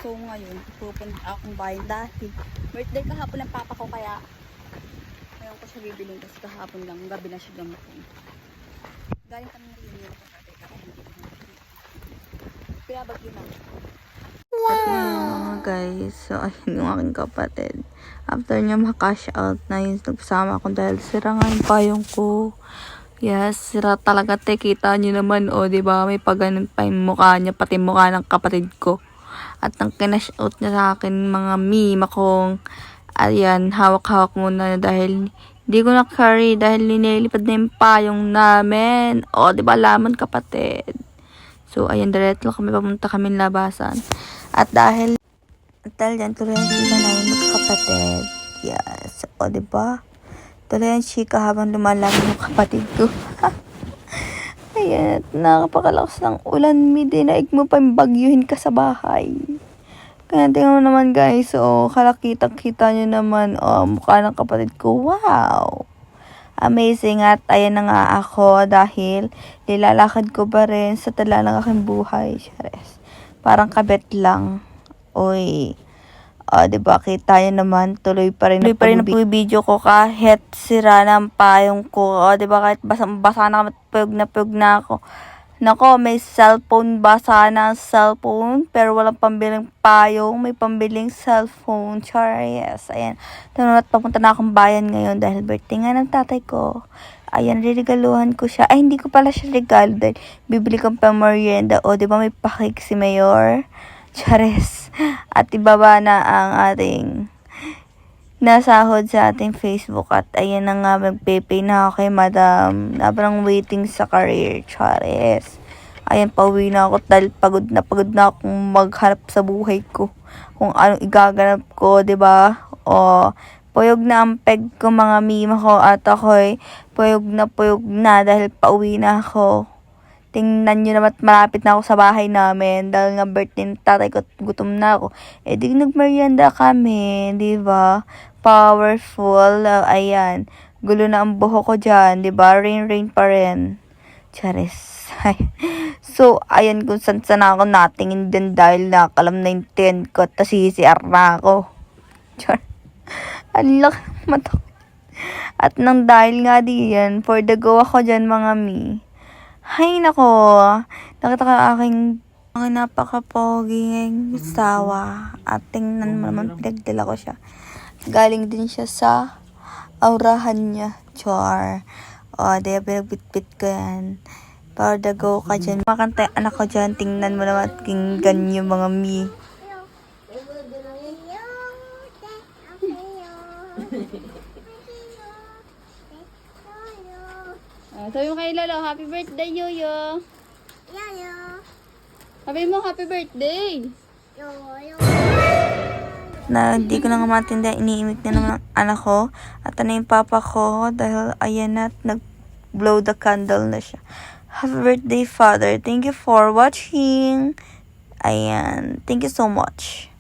So ngayon, pupunta akong bayan dahil birthday kahapon ng papa ko, kaya ngayon ko siya bibiling kasi kahapon lang, gabi na siya gamutin. Galing kami ng reunion ko tatay, kaya hindi ko na kaya bagyo na. Mga guys, so ayun yung aking kapatid. After niya makash out na yun, nagsama ako dahil sira nga yung payong ko. Yes, sira talaga te. Kita nyo naman, diba? May paganon pa yung mukha niya, pati mukha ng kapatid ko. At ang kinash out niya sa akin, mga meme akong, ayan, hawak-hawak muna dahil hindi ko na-carry dahil linilipad na yung payong namin. Diba, lamon kapatid. So, ayan, diretso kami, papunta kami labasan. At dahil dyan, tuloy ang chika namin magkakapatid. Yes. Diba? Tuloy ang chika habang lumalaki yung kapatid ko. Ayan, nakapakalakas ng ulan. Dinaig mo pa yung bagyuhin ka sa bahay. Kaya tingnan mo naman guys. Kalakitang-kita nyo naman. Mukha ng kapatid ko. Wow! Amazing. At ayan na nga ako dahil nilalakad ko pa rin sa tala ng aking buhay. Chares. Parang kabet lang. Uy. Diba? Kita nyo naman. Tuloy pa rin na po yung video ko kahit sira ng payong ko. Diba? Kahit basa na puyog na ako. Nako, may cellphone, basa na ang cellphone. Pero walang pambiling payong. May pambiling cellphone. Char, yes. Ayan. Tunod, papunta na akong bayan ngayon dahil birthday nga ng tatay ko. Ayan, riregaluhan ko siya. Ay, hindi ko pala siya regalo dahil bibili kong pa merienda. Diba may pakik si Mayor? Chares. At ibaba na ang ating nasahod sa ating Facebook. At ayan na nga, magpe-pay na ako kay Madam. Nabarang waiting sa career. Chares. Ayan, pauwi na ako dahil pagod na akong maghanap sa buhay ko. Kung anong igaganap ko, diba? Puyog na ang peg ko, mga mima ko. At ako'y puyog na dahil pauwi na ako. Tingnan nyo naman, malapit na ako sa bahay namin. Dahil nga birthday ng tatay ko, gutom na ako. Di nagmerienda kami, di ba? Powerful. Ayan. Gulo na ang buho ko dyan, di ba? Rain pa rin. Charis. So, ayan kung saan ako natingin din dahil nakalam na yung 10 ko. Tapos CCR na ako. Char. Ang laki ng mata. At nang dahil nga diyan, for the go ako dyan, mga mi. Hay nako, nakita ka aking napaka-poging sawa. At tingnan mo naman, pinagdala ko siya. Galing din siya sa aurahan niya. Char. Diba, pinagbitbit ko yan. For the go ka dyan. Makanta yung anak ko dyan. Tingnan mo naman, kinggan yung mga mi. Sabi mo kay Lolo, happy birthday, Yoyo. Yoyo. Sabi mo, happy birthday. Yoyo. Na hindi ko na nga matinda, iniimik na naman ang anak ko. At yung papa ko dahil ayan na, nag-blow the candle na siya. Happy birthday, Father. Thank you for watching. Ayan. Thank you so much.